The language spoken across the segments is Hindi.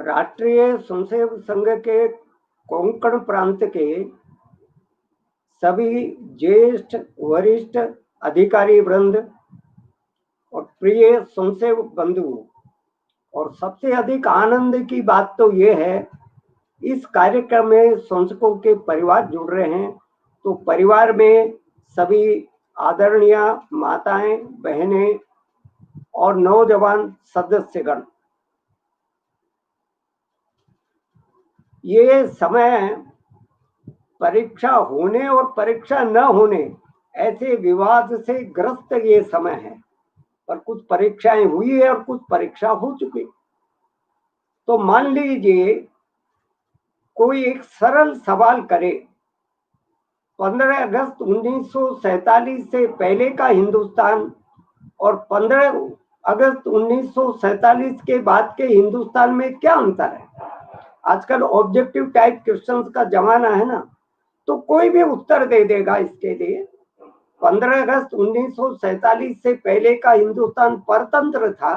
राष्ट्रीय स्वयंसेवक संघ के कोंकण प्रांत के सभी ज्येष्ठ वरिष्ठ अधिकारी वृंद और प्रिय स्वयंसेवक बंधु, और सबसे अधिक आनंद की बात तो ये है, इस कार्यक्रम में स्वयंसेवकों के परिवार जुड़ रहे हैं। तो परिवार में सभी आदरणीय माताएं, बहनें और नौजवान सदस्यगण, ये समय परीक्षा होने और परीक्षा न होने ऐसे विवाद से ग्रस्त ये समय है, पर कुछ परीक्षाएं हुई है और कुछ परीक्षा हो चुकी। तो मान लीजिए कोई एक सरल सवाल करे, 15 अगस्त 1947 से पहले का हिंदुस्तान और 15 अगस्त 1947 के बाद के हिंदुस्तान में क्या अंतर है। आजकल ऑब्जेक्टिव टाइप क्वेश्चंस का जमाना है ना, तो कोई भी उत्तर दे देगा इसके लिए। 15 अगस्त 1947 से पहले का हिंदुस्तान परतंत्र था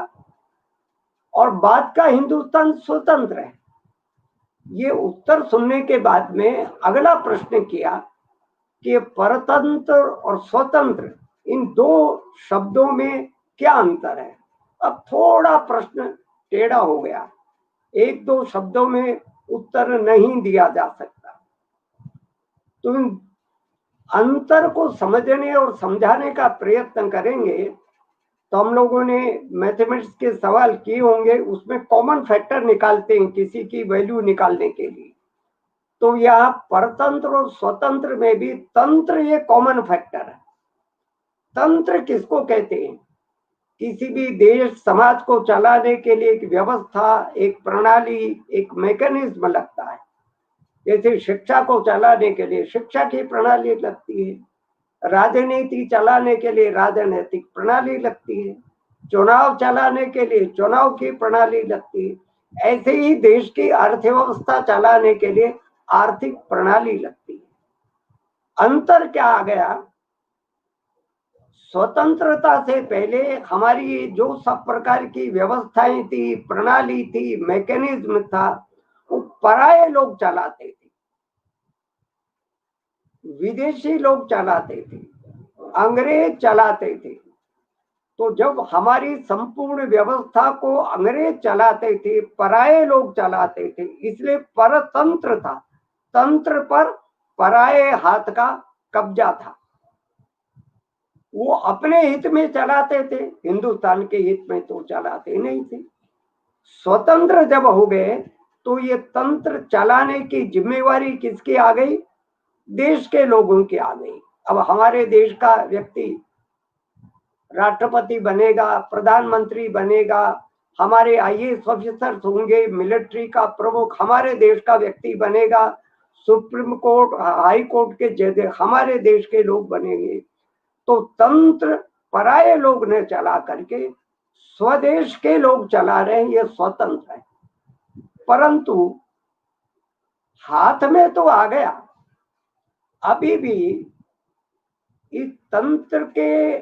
और बाद का हिंदुस्तान स्वतंत्र है। ये उत्तर सुनने के बाद में अगला प्रश्न किया कि परतंत्र और स्वतंत्र, इन दो शब्दों में क्या अंतर है। अब थोड़ा प्रश्न टेढ़ा हो गया, एक दो शब्दों में उत्तर नहीं दिया जा सकता। तो इन अंतर को समझने और समझाने का प्रयत्न करेंगे। तो हम लोगों ने मैथमेटिक्स के सवाल किए होंगे, उसमें कॉमन फैक्टर निकालते हैं किसी की वैल्यू निकालने के लिए। तो यहाँ परतंत्र और स्वतंत्र में भी तंत्र ये कॉमन फैक्टर है। तंत्र किसको कहते हैं? किसी भी देश समाज को चलाने के लिए एक व्यवस्था, एक प्रणाली, एक मैकेनिज्म लगता है। जैसे शिक्षा को चलाने के लिए शिक्षा की प्रणाली लगती है, राजनीति चलाने के लिए राजनीतिक प्रणाली लगती है, चुनाव चलाने के लिए चुनाव की प्रणाली लगती है। ऐसे ही देश की अर्थव्यवस्था चलाने के लिए आर्थिक प्रणाली लगती है। अंतर क्या आ गया? स्वतंत्रता से पहले हमारी जो सब प्रकार की व्यवस्थाएं थी, प्रणाली थी, मैकेनिज्म था, वो पराये लोग चलाते थे, विदेशी लोग चलाते थे, अंग्रेज चलाते थे। तो जब हमारी संपूर्ण व्यवस्था को अंग्रेज चलाते थे, पराये लोग चलाते थे, इसलिए परतंत्र था। तंत्र पर पराये हाथ का कब्जा था। वो अपने हित में चलाते थे, हिंदुस्तान के हित में तो चलाते नहीं थे। स्वतंत्र जब हो गए तो ये तंत्र चलाने की जिम्मेवारी किसकी आ गई? देश के लोगों की आ गई। अब हमारे देश का व्यक्ति राष्ट्रपति बनेगा, प्रधानमंत्री बनेगा, हमारे आईएएस ऑफिसर्स होंगे, मिलिट्री का प्रमुख हमारे देश का व्यक्ति बनेगा, सुप्रीम कोर्ट, हाई कोर्ट के जज हमारे देश के लोग बनेंगे। तो तंत्र पराये लोग ने चला करके स्वदेश के लोग चला रहे हैं, ये स्वतंत्र है। परंतु हाथ में तो आ गया, अभी भी इस तंत्र के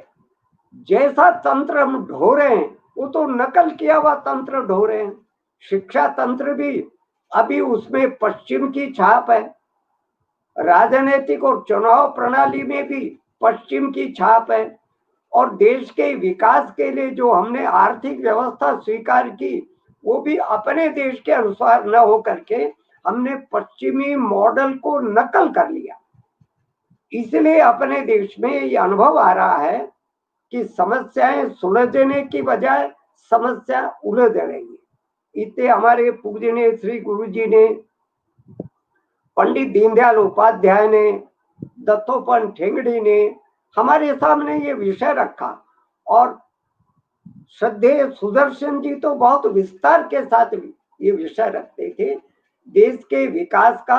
जैसा तंत्र हम ढो रहे हैं, वो तो नकल किया हुआ तंत्र ढो रहे हैं। शिक्षा तंत्र भी अभी उसमें पश्चिम की छाप है, राजनीतिक और चुनाव प्रणाली में भी पश्चिम की छाप है, और देश के विकास के लिए जो हमने आर्थिक व्यवस्था स्वीकार की, वो भी अपने देश के अनुसार न हो करके हमने पश्चिमी मॉडल को नकल कर लिया। इसलिए अपने देश में ये अनुभव आ रहा है कि समस्याएं सुलझने की बजाय समस्या उलझ रही है। इतने हमारे पूजनीय श्री गुरु जी ने, पंडित दीनदयाल उपाध्याय ने, दत्तोपंत ठेंगड़ी ने हमारे सामने ये विषय रखा, और श्रद्धेय सुदर्शन जी तो बहुत विस्तार के साथ ये विषय रखते थे। देश के विकास का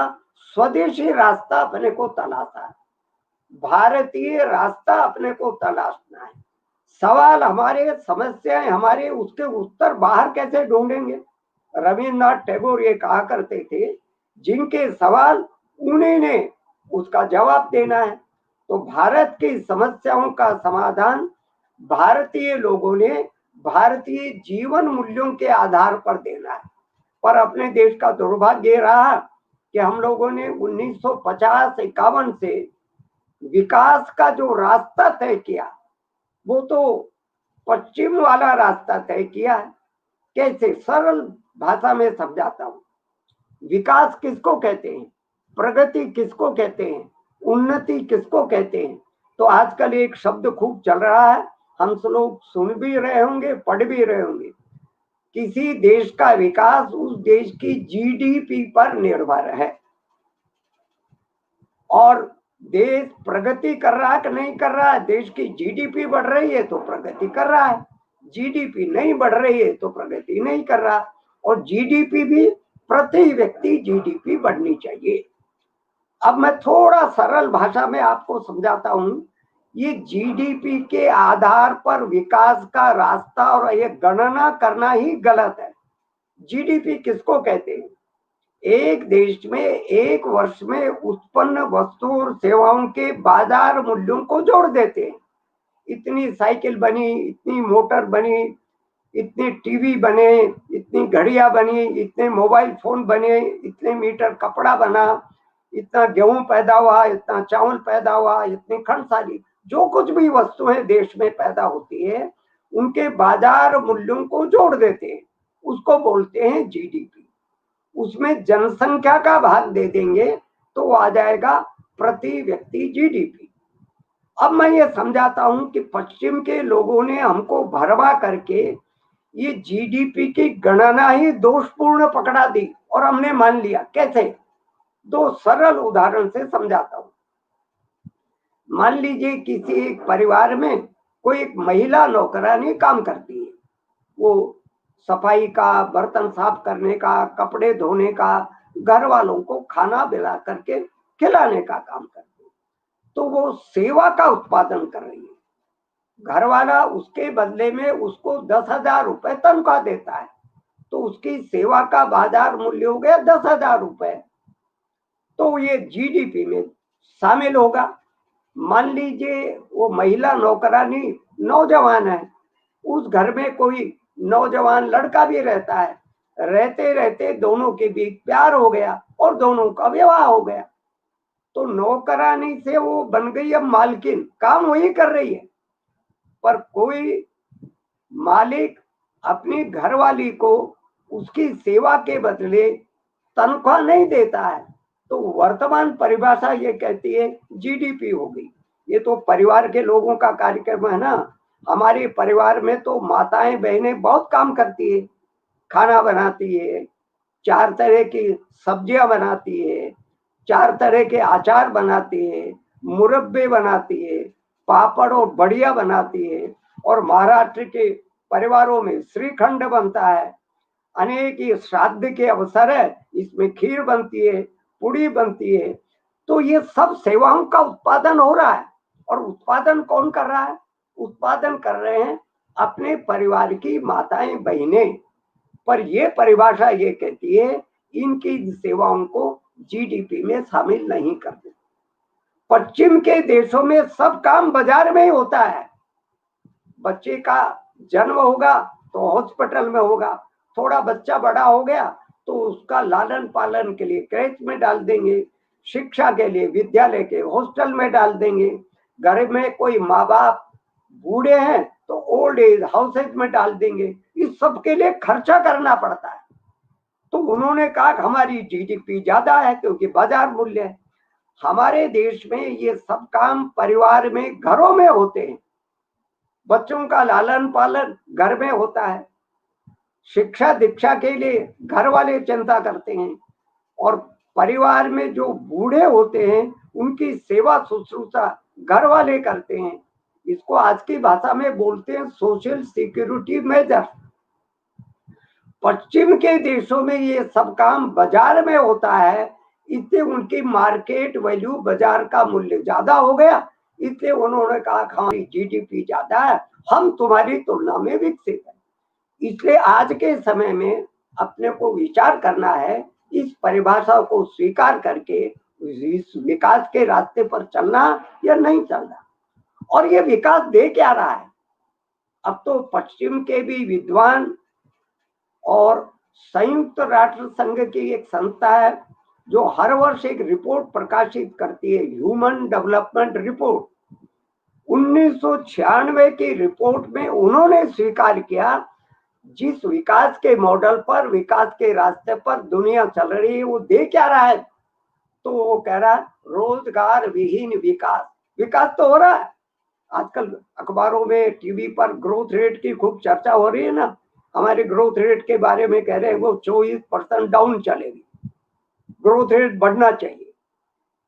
स्वदेशी रास्ता अपने को तलाशा है, भारतीय रास्ता अपने को तलाशना है। सवाल हमारे, समस्याएं हमारे, उसके उत्तर बाहर कैसे ढूंढेंगे? रविन्द्रनाथ टैगोर ये कहा करते थे, जिनके सवाल उन्हीं ने उसका जवाब देना है। तो भारत की समस्याओं का समाधान भारतीय लोगों ने भारतीय जीवन मूल्यों के आधार पर देना है। पर अपने देश का दुर्भाग्य रहा कि हम लोगों ने 1950-51 से विकास का जो रास्ता तय किया वो तो पश्चिम वाला रास्ता तय किया है। कैसे? सरल भाषा में समझाता हूँ। विकास किसको कहते हैं, प्रगति किसको कहते हैं, उन्नति किसको कहते हैं? तो आजकल एक शब्द खूब चल रहा है, हम सब लोग सुन भी रहे होंगे, पढ़ भी रहे होंगे। किसी देश का विकास उस देश की जीडीपी पर निर्भर है। और देश प्रगति कर रहा है कि नहीं कर रहा है? देश की जीडीपी बढ़ रही है तो प्रगति कर रहा है, जीडीपी नहीं बढ़ रही है तो प्रगति नहीं कर रहा। और जीडीपी भी प्रति व्यक्ति जीडीपी बढ़नी चाहिए। अब मैं थोड़ा सरल भाषा में आपको समझाता हूं। ये जीडीपी के आधार पर विकास का रास्ता और ये गणना करना ही गलत है। जीडीपी किसको कहते हैं? एक देश में एक वर्ष में उत्पन्न वस्तु और सेवाओं के बाजार मूल्यों को जोड़ देते हैं। इतनी साइकिल बनी, इतनी मोटर बनी, इतने टीवी बने, इतनी घड़ियां बनी, इतने मोबाइल फोन बने, इतने मीटर कपड़ा बना, इतना गेहूं पैदा हुआ, इतना चावल पैदा हुआ, इतनी खंडसाली, जो कुछ भी वस्तुएं देश में पैदा होती है उनके बाजार मूल्यों को जोड़ देते हैं, उसको बोलते हैं जीडीपी। उसमें जनसंख्या का भाग दे देंगे तो आ जाएगा प्रति व्यक्ति जीडीपी। अब मैं ये समझाता हूं कि पश्चिम के लोगों ने हमको भरवा करके ये जीडीपी की गणना ही दोषपूर्ण पकड़ा दी और हमने मान लिया। कैसे? दो सरल उदाहरण से समझाता हूं। मान लीजिए किसी एक परिवार में कोई एक महिला नौकरानी काम करती है। वो सफाई का, बर्तन साफ करने का, कपड़े धोने का, घर वालों को खाना मिला करके खिलाने का काम करती है। तो वो सेवा का उत्पादन कर रही है। घर वाला उसके बदले में उसको 10,000 रुपए तनख्वाह देता है, तो उसकी सेवा का बाजार मूल्य हो गया 10,000 रुपए। तो ये जीडीपी में शामिल होगा। मान लीजिए वो महिला नौकरानी नौजवान है, उस घर में कोई नौजवान लड़का भी रहता है, रहते रहते दोनों के बीच प्यार हो गया और दोनों का विवाह हो गया। तो नौकरानी से वो बन गई अब मालकिन, काम वही कर रही है। पर कोई मालिक अपनी घरवाली को उसकी सेवा के बदले तनख्वाह नहीं देता है, तो वर्तमान परिभाषा ये कहती है जीडीपी हो गई। ये तो परिवार के लोगों का कार्यक्रम है ना। हमारे परिवार में तो माताएं बहनें बहुत काम करती है, खाना बनाती है, 4 तरह की सब्जियां बनाती है, 4 तरह के अचार बनाती है, मुरब्बे बनाती है, पापड़ और बड़िया बनाती है। और महाराष्ट्र के परिवारों में श्रीखंड बनता है, अनेक ही श्राद्ध के अवसर है, इसमें खीर बनती है, पूड़ी बनती है। तो ये सब सेवाओं का उत्पादन हो रहा है। और उत्पादन कौन कर रहा है? उत्पादन कर रहे हैं अपने परिवार की माताएं बहनें। पर ये परिभाषा ये कहती है इनकी सेवाओं को जीडीपी में शामिल नहीं करते। पश्चिम के देशों में सब काम बाजार में ही होता है। बच्चे का जन्म होगा तो हॉस्पिटल में होगा, थोड़ा बच्चा बड़ा हो गया तो उसका लालन पालन के लिए क्रेच में डाल देंगे, शिक्षा के लिए विद्यालय के हॉस्टल में डाल देंगे। घर में कोई माँ बाप बूढ़े हैं तो ओल्ड एज हाउसेज में डाल देंगे। इस सब के लिए खर्चा करना पड़ता है। तो उन्होंने कहा कि हमारी जीडीपी ज्यादा है क्योंकि बाजार मूल्य है। हमारे देश में ये सब काम परिवार में, घरों में होते हैं। बच्चों का लालन पालन घर में होता है, शिक्षा दीक्षा के लिए घर वाले चिंता करते हैं, और परिवार में जो बूढ़े होते हैं उनकी सेवा शुश्रूषा घर वाले करते हैं। इसको आज की भाषा में बोलते हैं सोशल सिक्योरिटी मेजर। पश्चिम के देशों में ये सब काम बाजार में होता है, इससे उनकी मार्केट वैल्यू, बाजार का मूल्य ज्यादा हो गया। इसलिए उन्होंने कहा हमारी जीडीपी ज्यादा है, हम तुम्हारी तुलना में विकसित है। इसलिए आज के समय में अपने को विचार करना है, इस परिभाषा को स्वीकार करके इस विकास के रास्ते पर चलना या नहीं चलना। और ये विकास दे क्या रहा है? अब तो पश्चिम के भी विद्वान और संयुक्त राष्ट्र संघ की एक संस्था है जो हर वर्ष एक रिपोर्ट प्रकाशित करती है, ह्यूमन डेवलपमेंट रिपोर्ट। 1996 की रिपोर्ट में उन्होंने स्वीकार किया जिस विकास के मॉडल पर, विकास के रास्ते पर दुनिया चल रही है, वो दे क्या रहा है? तो वो कह रहा है रोजगार विहीन विकास। विकास तो हो रहा है, आजकल अखबारों में, टीवी पर ग्रोथ रेट की खूब चर्चा हो रही है ना। हमारे ग्रोथ रेट के बारे में कह रहे हैं वो 24% डाउन चलेगी, ग्रोथ रेट बढ़ना चाहिए।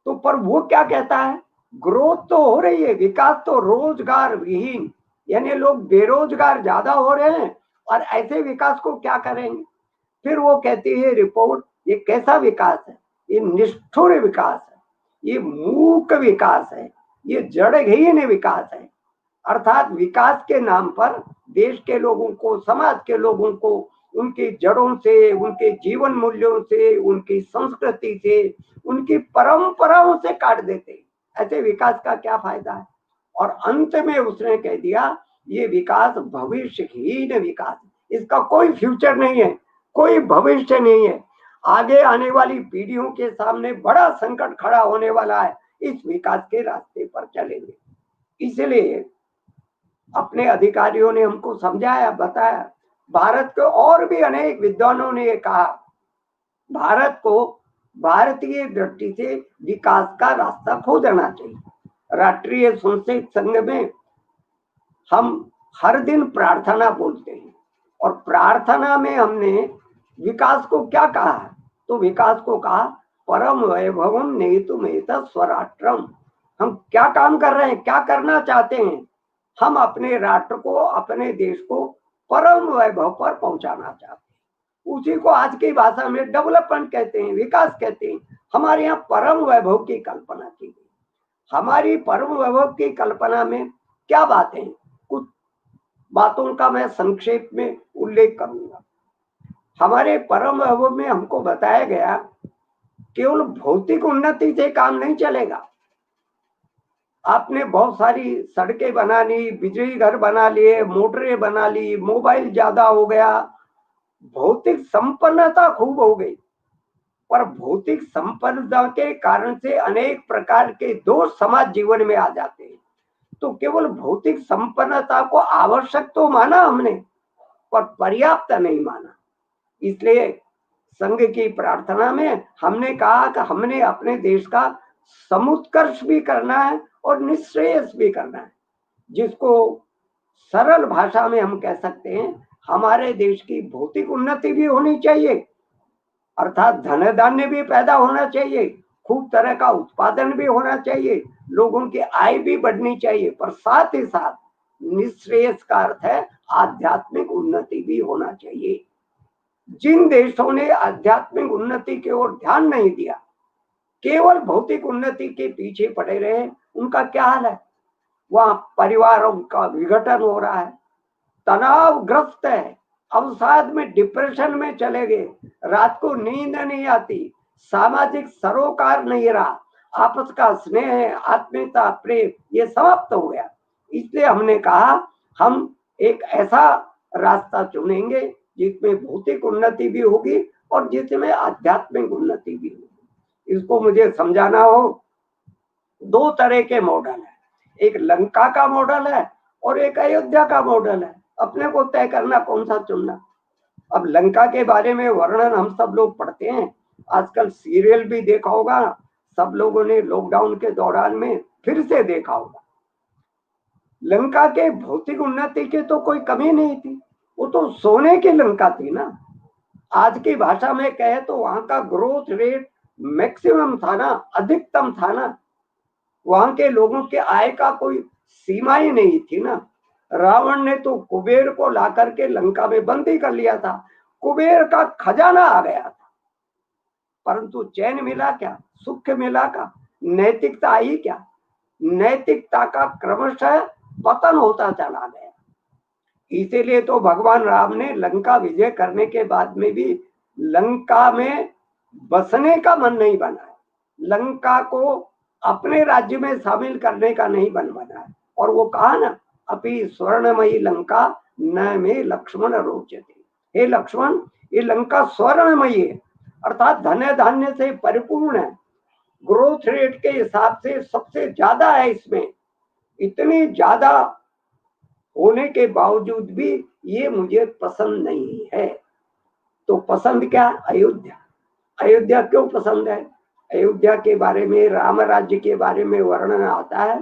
तो पर वो क्या कहता है, ग्रोथ तो हो रही है, विकास तो रोजगार विहीन, यानी लोग बेरोजगार ज्यादा हो रहे हैं, और ऐसे विकास को क्या करेंगे? फिर वो कहती है रिपोर्ट, ये कैसा विकास है? ये निष्ठुर विकास है, ये मूक विकास है, ये जड़हीन विकास है। अर्थात विकास के नाम पर देश के लोगों को, समाज के लोगों को उनकी जड़ों से, उनके जीवन मूल्यों से, उनकी संस्कृति से, उनकी परंपराओं से काट देते। ऐसे विकास का क्या फायदा है? और अंत में उसने कह दिया ये विकास भविष्यहीन विकास, इसका कोई फ्यूचर नहीं है, कोई भविष्य नहीं है। आगे आने वाली पीढ़ियों के सामने बड़ा संकट खड़ा होने वाला है, इस विकास के रास्ते पर चलेंगे। इसलिए अपने अधिकारियों ने हमको समझाया, बताया। भारत के और भी अनेक विद्वानों ने ये कहा, भारत को भारतीय दृष्टि से विकास का रास्ता खोजना चाहिए। राष्ट्रीय स्वयंसेवक संघ में हम हर दिन प्रार्थना बोलते हैं, और प्रार्थना में हमने विकास को क्या कहा है? तो विकास को कहा परम वैभवम नेतुमेत स्वराष्ट्रम। हम क्या काम कर रहे हैं, क्या करना चाहते हैं? हम अपने राष्ट्र को, अपने देश को परम वैभव पर पहुंचाना चाहते हैं। उसी को आज की भाषा में डेवलपमेंट कहते हैं, विकास कहते हैं। हमारे यहाँ परम वैभव की कल्पना की गई। हमारी परम वैभव की कल्पना में क्या बातें? कुछ बातों का मैं संक्षेप में उल्लेख करूंगा। हमारे परम वैभव में हमको बताया गया केवल भौतिक उन्नति से काम नहीं चलेगा। आपने बहुत सारी सड़कें बना ली, बिजली घर बना लिए, मोटरें बना ली, मोबाइल ज्यादा हो गया, भौतिक संपन्नता खूब हो गई, पर भौतिक संपन्नता के कारण से अनेक प्रकार के दोष समाज जीवन में आ जाते हैं। तो केवल भौतिक संपन्नता को आवश्यक तो माना हमने, पर पर्याप्त नहीं माना। इसलिए संघ की प्रार्थना में हमने कहा कि हमने अपने देश का समुत्कर्ष भी करना है और निश्रेयस भी करना है, जिसको सरल भाषा में हम कह सकते हैं हमारे देश की भौतिक उन्नति भी होनी चाहिए, अर्थात धन धान्य भी पैदा होना चाहिए, खूब तरह का उत्पादन भी होना चाहिए, लोगों की आय भी बढ़नी चाहिए, पर साथ ही साथ निश्रेयस का अर्थ है आध्यात्मिक उन्नति भी होना चाहिए। जिन देशों ने आध्यात्मिक उन्नति की ओर ध्यान नहीं दिया, केवल भौतिक उन्नति के पीछे पड़े रहे, उनका क्या हाल है? वहां परिवारों का विघटन हो रहा है, तनावग्रस्त है, अवसाद में, डिप्रेशन में चले गए, रात को नींद नहीं आती, सामाजिक सरोकार नहीं रहा, आपस का स्नेह, आत्मीयता, प्रेम ये समाप्त हो गया। इसलिए हमने कहा हम एक ऐसा रास्ता चुनेंगे जिसमें भौतिक उन्नति भी होगी और जिसमें आध्यात्मिक उन्नति भी होगी। इसको मुझे समझाना हो, दो तरह के मॉडल है, एक लंका का मॉडल है और एक अयोध्या का मॉडल है। अपने को तय करना कौन सा चुनना। अब लंका के बारे में वर्णन हम सब लोग पढ़ते हैं, आजकल सीरियल भी देखा होगा, सब लोगों ने लॉकडाउन के दौरान में फिर से देखा होगा। लंका के भौतिक उन्नति की तो कोई कमी नहीं थी, वो तो सोने की लंका थी ना। आज की भाषा में कहे तो वहां का ग्रोथ रेट मैक्सिमम था ना, अधिकतम था ना। वहां के लोगों के आय का कोई सीमा ही नहीं थी ना। रावण ने तो कुबेर को ला करके लंका में बंदी कर लिया था, कुबेर का खजाना आ गया था, परंतु चैन मिला क्या, सुख मिला क्या, नैतिकता आई क्या? नैतिकता का क्रमशः पतन होता चला गया। इसीलिए तो भगवान राम ने लंका विजय करने के बाद में भी लंका में बसने का मन नहीं बनाया, लंका को अपने राज्य में शामिल करने का नहीं मन बनाया। और वो कहा ना, अपि स्वर्णमयी लंका न में लक्ष्मण रोचते। हे लक्ष्मण, ये लंका स्वर्णमयी है, अर्थात धन धान्य से परिपूर्ण है, ग्रोथ रेट के हिसाब से सबसे ज्यादा है इसमें। इतनी ज्यादा होने के बावजूद भी ये मुझे पसंद नहीं है। तो पसंद क्या? अयोध्या। अयोध्या क्यों पसंद है? अयोध्या के बारे में, राम राज्य के बारे में वर्णन आता है।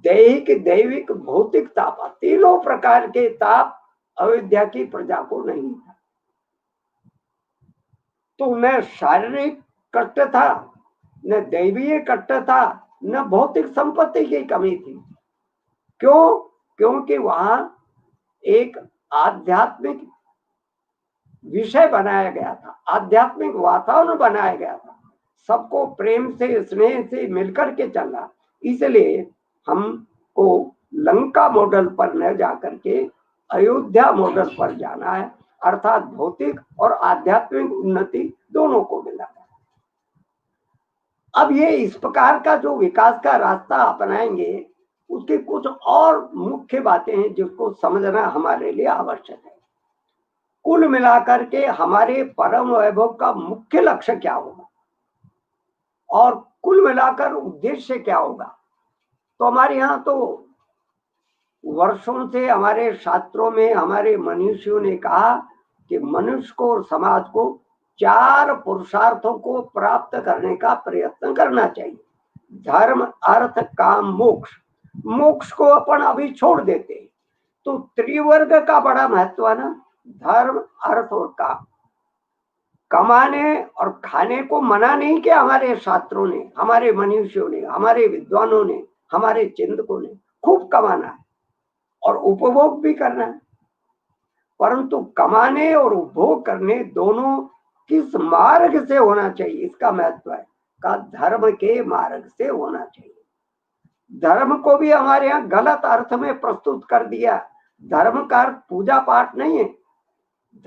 दैहिक, दैविक, भौतिक ताप, तीनों प्रकार के ताप अयोध्या की प्रजा को नहीं था। तो न शारीरिक कष्ट था, न दैवीय कष्ट था, न भौतिक संपत्ति की कमी थी। क्यों? क्योंकि वहां एक आध्यात्मिक विषय बनाया गया था, आध्यात्मिक वातावरण बनाया गया था, सबको प्रेम से, स्नेह से मिलकर के चलना। इसलिए हमको लंका मॉडल पर न जाकर के अयोध्या मॉडल पर जाना है, अर्थात भौतिक और आध्यात्मिक उन्नति दोनों को मिला है। अब ये इस प्रकार का जो विकास का रास्ता अपनाएंगे, उसकी कुछ और मुख्य बातें हैं जिसको समझना हमारे लिए आवश्यक है। कुल मिलाकर के हमारे परम वैभव का मुख्य लक्ष्य क्या होगा और कुल मिलाकर उद्देश्य क्या होगा? तो हमारे यहाँ तो वर्षों से हमारे शास्त्रों में हमारे मनीषियों ने कहा कि मनुष्य को और समाज को 4 पुरुषार्थों को प्राप्त करने का प्रयत्न करना चाहिए। धर्म, अर्थ, काम, मोक्ष। मोक्ष को अपन अभी छोड़ देते हैं, तो त्रिवर्ग का बड़ा महत्व है ना, धर्म, अर्थ और काम। कमाने और खाने को मना नहीं किया हमारे शास्त्रों ने, हमारे मनुष्यों ने, हमारे विद्वानों ने, हमारे चिंतकों ने। खूब कमाना है और उपभोग भी करना है, परंतु कमाने और उपभोग करने दोनों किस मार्ग से होना चाहिए, इसका महत्व है। का धर्म के मार्ग से होना चाहिए। धर्म को भी हमारे यहाँ गलत अर्थ में प्रस्तुत कर दिया। धर्म का अर्थ पूजा पाठ नहीं है।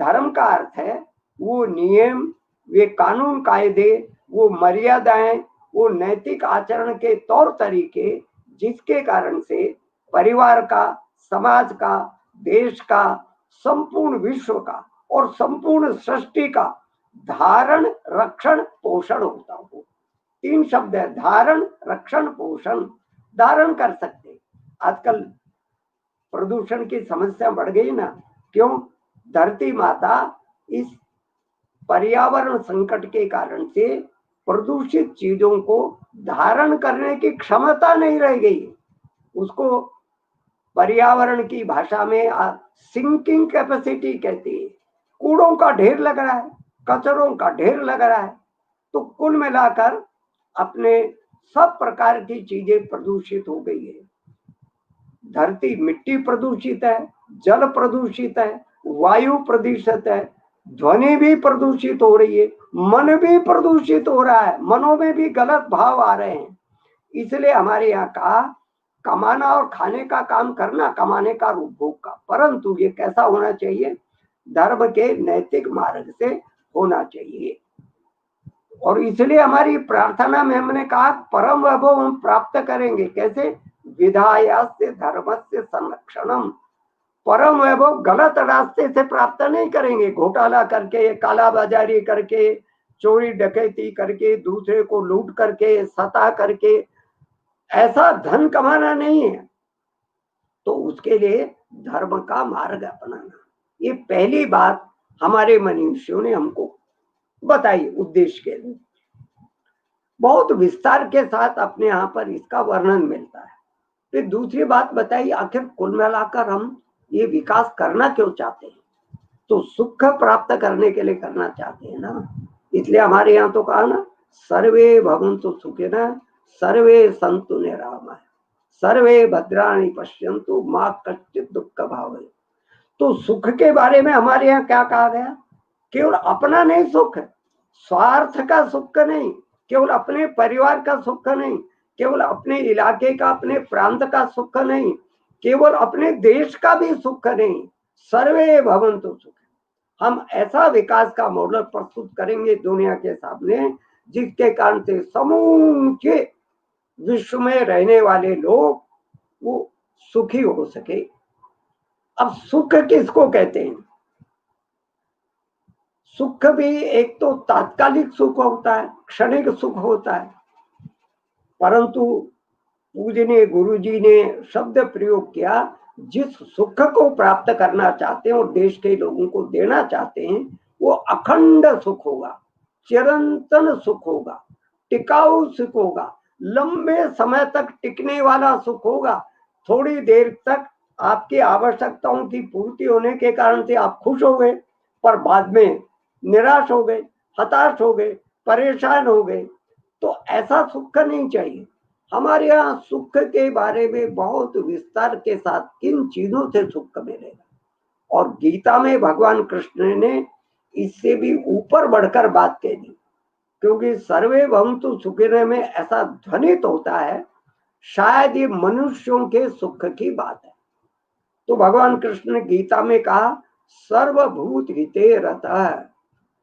धर्म का अर्थ है वो नियम, वे कानून कायदे, वो मर्यादाएं, वो नैतिक आचरण के तौर तरीके जिसके कारण से परिवार का, समाज का, देश का, संपूर्ण विश्व का और संपूर्ण सृष्टि का धारण, रक्षण, पोषण होता हो। 3 शब्द है, धारण, रक्षण, पोषण। धारण कर सकते। आजकल प्रदूषण की समस्या बढ़ गई ना, क्यों? धरती माता इस पर्यावरण संकट के कारण से प्रदूषित चीजों को धारण करने की क्षमता नहीं रह गई। उसको पर्यावरण की भाषा में सिंकिंग कैपेसिटी कहती है। कूड़ों का ढेर लग रहा है, कचरों का ढेर लग रहा है। तो कुल मिलाकर अपने सब प्रकार की चीजें प्रदूषित हो गई है। धरती, मिट्टी प्रदूषित है, जल प्रदूषित है, वायु प्रदूषित है, ध्वनि भी प्रदूषित हो रही है, मन भी प्रदूषित हो रहा है, मनों में भी गलत भाव आ रहे हैं। इसलिए हमारे यहाँ कहा कमाना और खाने का काम करना, कमाने का उपभोग का, परंतु ये कैसा होना चाहिए? धर्म के नैतिक मार्ग से होना चाहिए। और इसलिए हमारी प्रार्थना में हमने कहा परम वैभव हम प्राप्त करेंगे। कैसे? विधायास्य धर्मस्य संरक्षणम। परम वैभव गलत रास्ते से प्राप्त नहीं करेंगे, घोटाला करके, कालाबाजारी करके, चोरी डकैती करके, दूसरे को लूट करके, सता करके, ऐसा धन कमाना नहीं है। तो उसके लिए धर्म का मार्ग अपनाना, ये पहली बात हमारे मनुष्यों ने हमको बताई उद्देश्य के लिए। बहुत विस्तार के साथ अपने यहाँ पर इसका वर्णन मिलता है। फिर दूसरी बात बताई, आखिर कुल मिलाकर हम ये विकास करना क्यों चाहते हैं? तो सुख प्राप्त करने के लिए करना चाहते हैं ना। इसलिए हमारे यहाँ तो कहा ना, सर्वे भवन्तु सुखिनः सर्वे सन्तु निरामयाः सर्वे भद्राणि पश्यन्तु मा कश्चित् दुःख भावयेत्। तो सुख के बारे में हमारे यहाँ क्या कहा गया? केवल अपना नहीं सुख, स्वार्थ का सुख नहीं, केवल अपने परिवार का सुख नहीं, केवल अपने इलाके का, अपने प्रांत का सुख नहीं, केवल अपने देश का भी सुख नहीं, सर्वे भवन्तु सुखिनः। हम ऐसा विकास का मॉडल प्रस्तुत करेंगे दुनिया के सामने जिसके कारण से समूचे विश्व में रहने वाले लोग वो सुखी हो सके। अब सुख किसको कहते हैं? सुख भी एक तो तात्कालिक सुख होता है, क्षणिक सुख होता है, परंतु पूजनीय गुरु जी ने शब्द प्रयोग किया, जिस सुख को प्राप्त करना चाहते हैं और देश के लोगों को देना चाहते हैं, वो अखंड सुख होगा, चिरंतन सुख होगा, टिकाऊ सुख होगा, लंबे समय तक टिकने वाला सुख होगा। थोड़ी देर तक आपकी आवश्यकताओं की पूर्ति होने के कारण से आप खुश हो गए, पर बाद में निराश हो गए, हताश हो गए, परेशान हो गए। तो ऐसा सुख नहीं चाहिए। हमारे यहाँ सुख के बारे में बहुत विस्तार के साथ किन चीजों से सुख मिलेगा, और गीता में भगवान कृष्ण ने इससे भी ऊपर बढ़कर बात कह दी, क्योंकि सर्वे भवन्तु सुखिनः में ऐसा ध्वनित होता है, शायद ये मनुष्यों के सुख की बात है। तो भगवान कृष्ण ने गीता में कहा, सर्वभूत हिते रतः।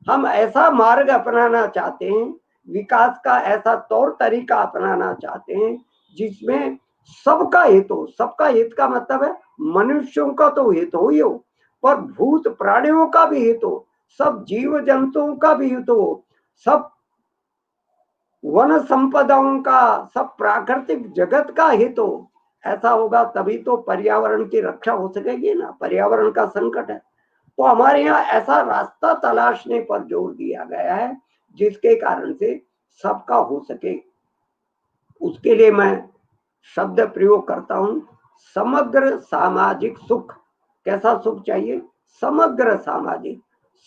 हम ऐसा मार्ग अपनाना चाहते हैं, विकास का ऐसा तौर तरीका अपनाना चाहते हैं जिसमें सबका हित हो। सबका हित का मतलब है मनुष्यों का तो हित हो ही हो, पर भूत प्राणियों का भी हित हो, सब जीव जंतुओं का भी हित हो, सब वन संपदाओं का, सब प्राकृतिक जगत का हित हो। ऐसा होगा तभी तो पर्यावरण की रक्षा हो सकेगी ना, पर्यावरण का संकट है। तो हमारे यहाँ ऐसा रास्ता तलाशने पर जोर दिया गया है जिसके कारण से सबका हो सके। उसके लिए मैं शब्द प्रयोग करता हूं, समग्र सामाजिक सुख। कैसा सुख चाहिए? समग्र सामाजिक,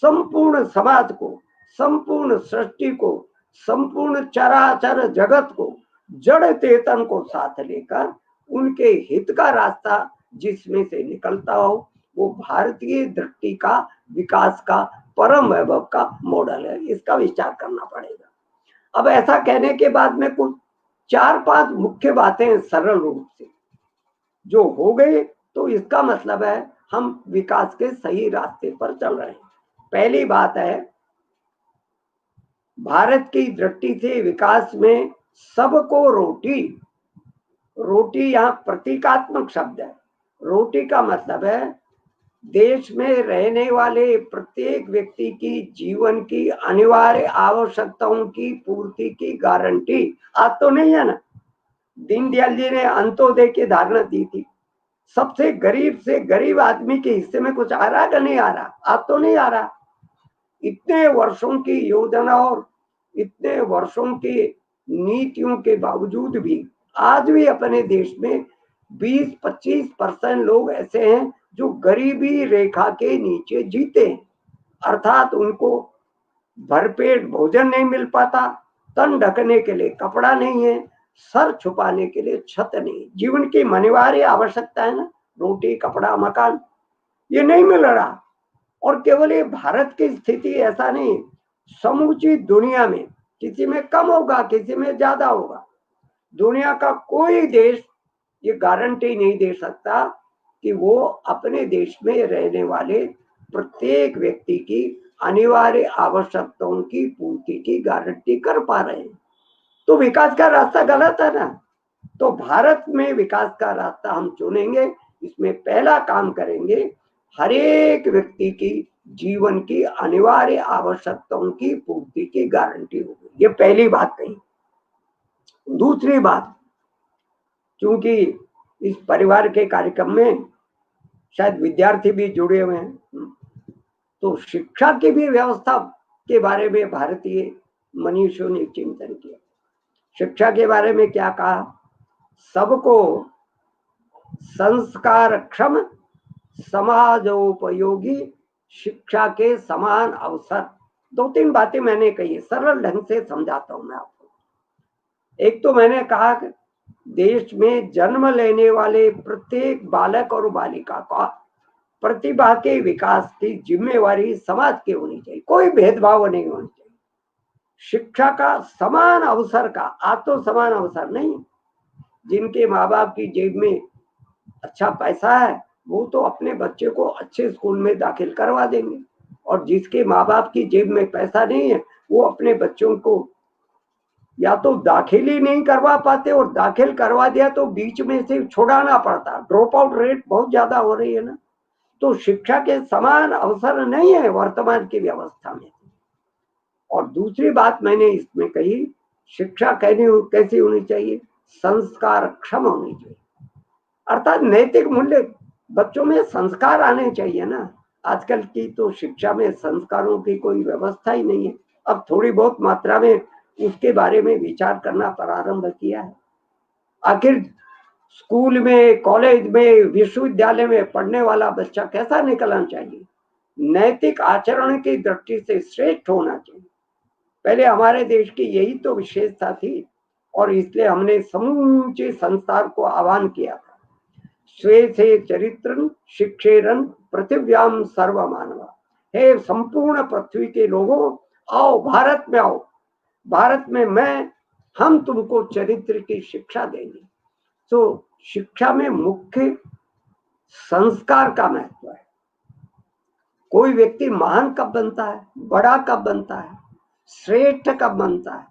संपूर्ण समाज को, संपूर्ण सृष्टि को, संपूर्ण चराचर जगत को, जड़ चेतन को साथ लेकर उनके हित का रास्ता जिसमें से निकलता हो, वो भारतीय दृष्टि का विकास का परम वैभव का मॉडल है। इसका विचार करना पड़ेगा। अब ऐसा कहने के बाद में कुछ 4-5 मुख्य बातें सरल रूप से जो हो गई, तो इसका मतलब है हम विकास के सही रास्ते पर चल रहे हैं। पहली बात है, भारत की दृष्टि से विकास में सबको रोटी, रोटी यहाँ प्रतीकात्मक शब्द है। रोटी का मतलब है देश में रहने वाले प्रत्येक व्यक्ति की जीवन की अनिवार्य आवश्यकताओं की पूर्ति की गारंटी। आज तो नहीं है ना, दीनदयाल जी ने अंत्योदय की धारणा दी थी, सबसे गरीब से गरीब आदमी के हिस्से में कुछ आ रहा है कि नहीं आ रहा? आज तो नहीं आ रहा। इतने वर्षों की योजना और इतने वर्षों की नीतियों के बावजूद भी आज भी अपने देश में 20-25% लोग ऐसे हैं जो गरीबी रेखा के नीचे जीते हैं, अर्थात उनको भरपेट भोजन नहीं मिल पाता, तन ढकने के लिए कपड़ा नहीं है, सर छुपाने के लिए छत नहीं। जीवन की अनिवार्य आवश्यकता है ना, रोटी कपड़ा मकान, ये नहीं मिल रहा। और केवल ये भारत की स्थिति ऐसा नहीं, समूची दुनिया में किसी में कम होगा, किसी में ज्यादा होगा। दुनिया का कोई देश ये गारंटी नहीं दे सकता कि वो अपने देश में रहने वाले प्रत्येक व्यक्ति की अनिवार्य आवश्यकताओं की पूर्ति की गारंटी कर पा रहे हैं। तो विकास का रास्ता गलत है ना। तो भारत में विकास का रास्ता हम चुनेंगे, इसमें पहला काम करेंगे, हर एक व्यक्ति की जीवन की अनिवार्य आवश्यकताओं की पूर्ति की गारंटी होगी। ये पहली बात कही। दूसरी बात, क्योंकि इस परिवार के कार्यक्रम में शायद विद्यार्थी भी जुड़े हुए हैं, तो शिक्षा की भी व्यवस्था के बारे में भारतीय मनीषियों ने चिंतन किया। शिक्षा के बारे में क्या कहा? सबको संस्कारक्षम समाजोपयोगी शिक्षा के समान अवसर। 2-3 बातें मैंने कही, सरल ढंग से समझाता हूं मैं आपको। एक तो मैंने कहा कि देश में जन्म लेने वाले प्रत्येक बालक और बालिका का प्रतिभा के विकास की जिम्मेवारी समाज की होनी चाहिए, कोई भेदभाव नहीं होना चाहिए। शिक्षा का समान अवसर का, आज तो समान अवसर नहीं, जिनके माँ बाप की जेब में अच्छा पैसा है वो तो अपने बच्चे को अच्छे स्कूल में दाखिल करवा देंगे, और जिसके माँ बाप की जेब में पैसा नहीं है वो अपने बच्चों को या तो दाखिल ही नहीं करवा पाते, और दाखिल करवा दिया तो बीच में से छुड़ाना पड़ता। ड्रॉप आउट रेट बहुत ज्यादा हो रही है ना। तो शिक्षा के समान अवसर नहीं है वर्तमान की व्यवस्था में। और दूसरी बात मैंने इसमें कही, शिक्षा कैसी होनी चाहिए, संस्कार क्षम होनी चाहिए, अर्थात नैतिक मूल्य बच्चों में संस्कार आने चाहिए ना। आजकल की तो शिक्षा में संस्कारों की कोई व्यवस्था ही नहीं है। अब थोड़ी बहुत मात्रा में उसके बारे में विचार करना प्रारंभ किया है। आखिर स्कूल में, कॉलेज में, विश्वविद्यालय में पढ़ने वाला बच्चा कैसा निकलना चाहिए, नैतिक आचरण की दृष्टि से श्रेष्ठ होना चाहिए। पहले हमारे देश की यही तो विशेषता थी और इसलिए हमने समूचे संसार को आह्वान किया था, स्वे से चरित्रं शिक्षेरन पृथिव्याम सर्व मानवा। हे संपूर्ण पृथ्वी के लोगों, आओ भारत में आओ, भारत में हम तुमको चरित्र की शिक्षा देंगे। तो शिक्षा में मुख्य संस्कार का महत्व है। कोई व्यक्ति महान कब बनता है, बड़ा कब बनता है, श्रेष्ठ कब बनता है,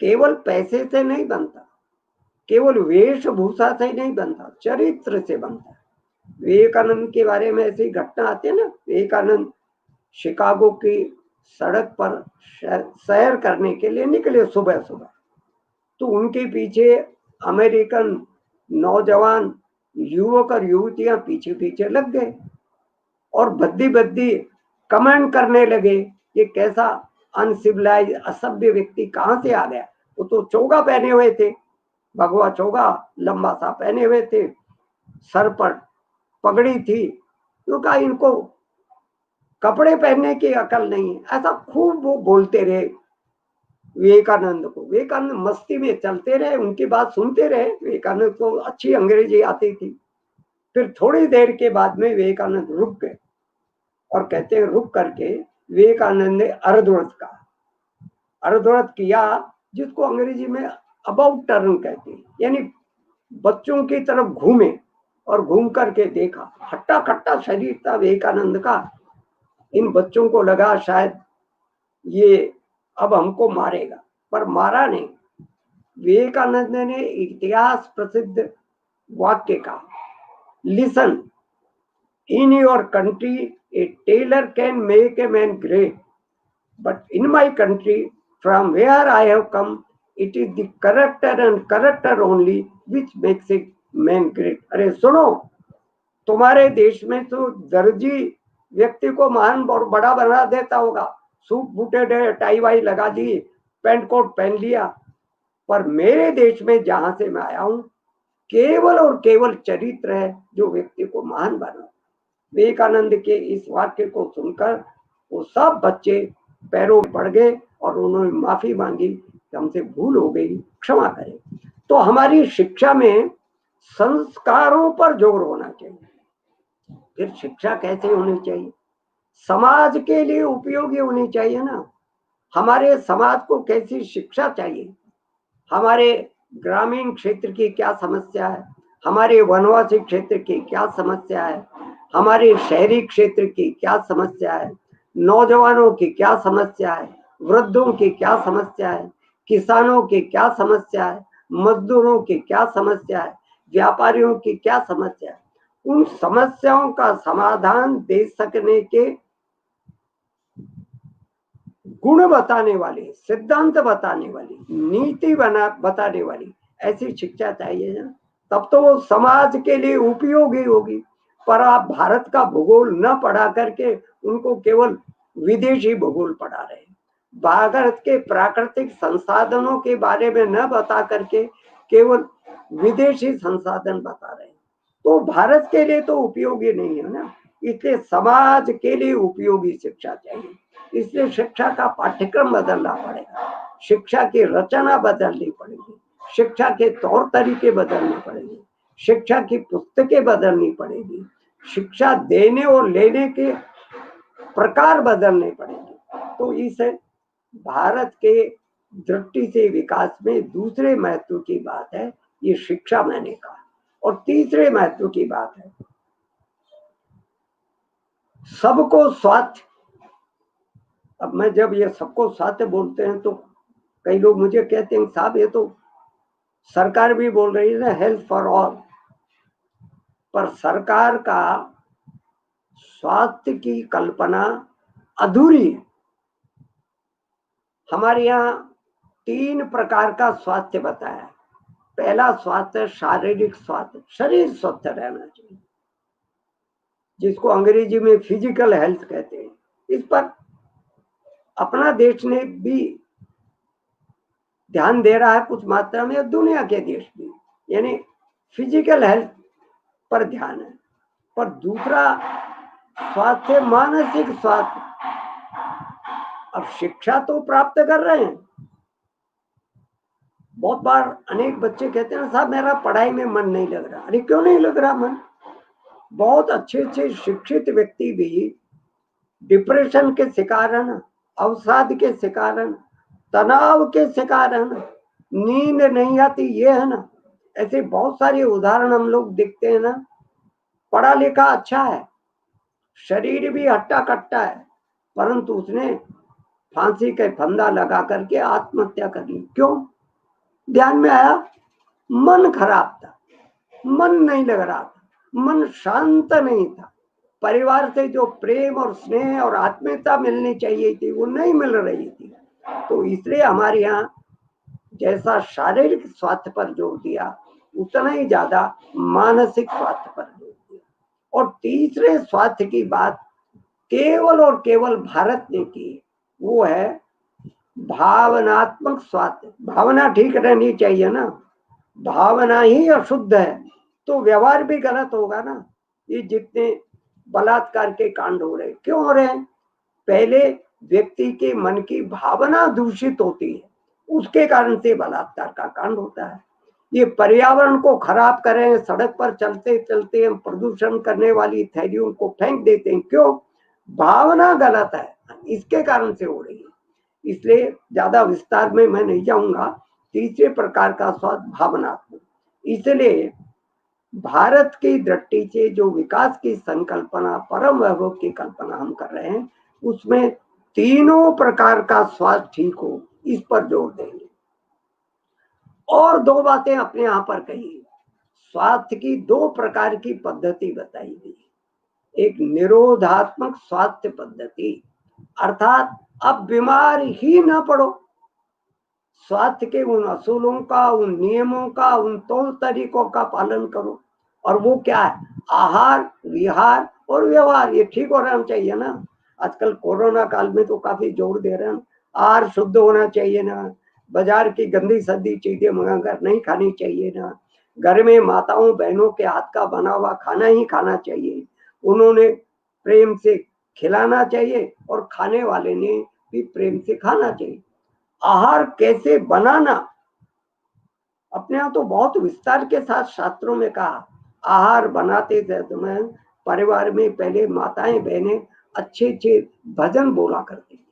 केवल पैसे से नहीं बनता, केवल वेशभूषा से नहीं बनता, चरित्र से बनता है। विवेकानंद के बारे में ऐसी घटना आती है ना, विवेकानंद शिकागो की सड़क पर सैर करने के लिए निकले सुबह सुबह, तो उनके पीछे अमेरिकन नौजवान युवक और युवतियां पीछे पीछे लग गए और भद्दी भद्दी कमेंट करने लगे, ये कैसा अनसिविलाइज असभ्य व्यक्ति कहां से आ गया। वो तो चोगा पहने हुए थे, भगवा चोगा लंबा सा पहने हुए थे, सर पर पगड़ी थी। तो कहा इनको कपड़े पहनने की अकल नहीं है, ऐसा खूब वो बोलते रहे विवेकानंद को। विवेकानंद मस्ती में चलते रहे, उनकी बात सुनते रहे। विवेकानंद को अच्छी अंग्रेजी आती थी। फिर थोड़ी देर के बाद में विवेकानंद रुक गए और कहते हैं रुक करके विवेकानंद ने अर्धव्रत कहा। अर्धव्रत किया जिसको अंग्रेजी में अबाउट टर्न कहते हैं, यानी बच्चों की तरफ घूमे और घूम करके देखा। हट्टा कट्टा शरीर था विवेकानंद का। इन बच्चों को लगा शायद ये अब हमको मारेगा, पर मारा नहीं। विवेकानंद ने इतिहास प्रसिद्ध वाक्य कहा, listen, in your country a tailor can make a man great, but in my country from where I have come it is the character and character only which makes a man great. अरे सुनो, तुम्हारे देश में तो दर्जी व्यक्ति को महान और बड़ा बना देता होगा, सूट बूटेड टाई वाई लगा दी, पैंट कोट पहन लिया, पर मेरे देश में जहां से मैं आया हूं केवल और केवल चरित्र है जो व्यक्ति को महान बना। विवेकानंद के इस वाक्य को सुनकर वो सब बच्चे पैरों में पड़ गए और उन्होंने माफी मांगी कि हमसे भूल हो गई, क्षमा करें। तो हमारी शिक्षा में संस्कारों पर जोर होना चाहिए। फिर शिक्षा कैसे होनी चाहिए, समाज के लिए उपयोगी होनी चाहिए ना। हमारे समाज को कैसी शिक्षा चाहिए, हमारे ग्रामीण क्षेत्र की क्या समस्या है, हमारे वनवासी क्षेत्र की क्या समस्या है, हमारे शहरी क्षेत्र की क्या समस्या है, नौजवानों की क्या समस्या है, वृद्धों की क्या समस्या है, किसानों की क्या समस्या है, मजदूरों की क्या समस्या है, व्यापारियों की क्या समस्या है। उन समस्याओं का समाधान दे सकने के गुण बताने वाली, सिद्धांत बताने वाली, नीति बताने वाली ऐसी शिक्षा चाहिए ना, तब तो वो समाज के लिए उपयोगी होगी। पर आप भारत का भूगोल न पढ़ा करके उनको केवल विदेशी भूगोल पढ़ा रहे हैं, भारत के प्राकृतिक संसाधनों के बारे में न बता करके केवल विदेशी संसाधन बता रहे हैं, तो भारत के लिए तो उपयोगी नहीं है ना। इसलिए समाज के लिए उपयोगी शिक्षा चाहिए। इसलिए शिक्षा का पाठ्यक्रम बदलना पड़ेगा, शिक्षा की रचना बदलनी पड़ेगी, शिक्षा के तौर तरीके बदलने पड़ेंगे, शिक्षा की पुस्तकें बदलनी पड़ेगी, शिक्षा देने और लेने के प्रकार बदलने पड़ेंगे। तो इस भारत के दृष्टि से विकास में दूसरे महत्व की बात है ये शिक्षा, मैंने कहा। और तीसरे महत्व की बात है सबको स्वास्थ्य। अब मैं जब ये सबको स्वास्थ्य बोलते हैं तो कई लोग मुझे कहते हैं साहब ये तो सरकार भी बोल रही है ना हेल्थ फॉर ऑल, पर सरकार का स्वास्थ्य की कल्पना अधूरी है। हमारे यहाँ 3 प्रकार का स्वास्थ्य बताया है। पहला स्वास्थ्य शारीरिक स्वास्थ्य, शरीर स्वस्थ रहना चाहिए, जिसको अंग्रेजी में फिजिकल हेल्थ कहते हैं। इस पर अपना देश ने भी ध्यान दे रहा है कुछ मात्रा में, दुनिया के देश भी, यानी फिजिकल हेल्थ पर ध्यान है। पर दूसरा स्वास्थ्य मानसिक स्वास्थ्य। अब शिक्षा तो प्राप्त कर रहे हैं, बहुत बार अनेक बच्चे कहते हैं साहब मेरा पढ़ाई में मन नहीं लग रहा। अरे क्यों नहीं लग रहा मन? बहुत अच्छे अच्छे शिक्षित व्यक्ति भी डिप्रेशन के शिकार है ना, अवसाद के शिकार है ना, तनाव के शिकार है ना, नींद नहीं आती ये है ना। ऐसे बहुत सारे उदाहरण हम लोग देखते हैं ना। पढ़ा लिखा अच्छा है, शरीर भी हट्टा कट्टा है, परंतु उसने फांसी का फंदा लगा करके आत्महत्या कर ली। क्यों? ध्यान में आया मन खराब था, मन नहीं लग रहा था, मन शांत नहीं था, परिवार से जो प्रेम और स्नेह और आत्मीयता मिलनी चाहिए थी वो नहीं मिल रही थी। तो इसलिए हमारे यहाँ जैसा शारीरिक स्वास्थ्य पर जोर दिया, उतना ही ज्यादा मानसिक स्वास्थ्य पर जोर दिया। और तीसरे स्वास्थ्य की बात केवल और केवल भारत ने की, वो है भावनात्मक स्वास्थ्य। भावना ठीक रहनी चाहिए ना, भावना ही अशुद्ध है तो व्यवहार भी गलत होगा ना। ये जितने बलात्कार के कांड हो रहे, क्यों हो रहे हैं? पहले व्यक्ति के मन की भावना दूषित होती है, उसके कारण से बलात्कार का कांड होता है। ये पर्यावरण को खराब करें, सड़क पर चलते चलते हम प्रदूषण करने वाली थैलियों को फेंक देते हैं, क्यों? भावना गलत है, इसके कारण से हो रही है। इसलिए ज्यादा विस्तार में मैं नहीं जाऊंगा। तीसरे प्रकार का स्वास्थ्य भावनात्मक। इसलिए भारत की दृष्टि से जो विकास की संकल्पना, परम वैभव की कल्पना हम कर रहे हैं, उसमें तीनों प्रकार का स्वास्थ्य ठीक हो, इस पर जोर देंगे। और 2 बातें अपने यहां पर कही। स्वास्थ्य की 2 प्रकार की पद्धति बताई गई। एक निरोधात्मक स्वास्थ्य पद्धति, अर्थात अब बीमार ही ना पड़ो। स्वास्थ्य के उन असूलों का, उन नियमों का, उन तौर तरीकों का पालन करो। और वो क्या है? आहार, विहार और व्यवहार, ये ठीक हो रहना चाहिए ना। आजकल कोरोना काल में तो काफी जोर दे रहे हैं, आहार शुद्ध होना चाहिए ना, बाजार की गंदी सदी चीजें मंगाकर नहीं खानी चाहिए ना, घर में माताओं बहनों के हाथ का बना हुआ खाना ही खाना चाहिए, उन्होंने प्रेम से खिलाना चाहिए और खाने वाले ने भी प्रेम से खाना चाहिए। आहार कैसे बनाना, अपने यहाँ तो बहुत विस्तार के साथ शास्त्रों में कहा। आहार बनाते समय परिवार में पहले माताएं बहनें अच्छे अच्छे भजन बोला करती थी,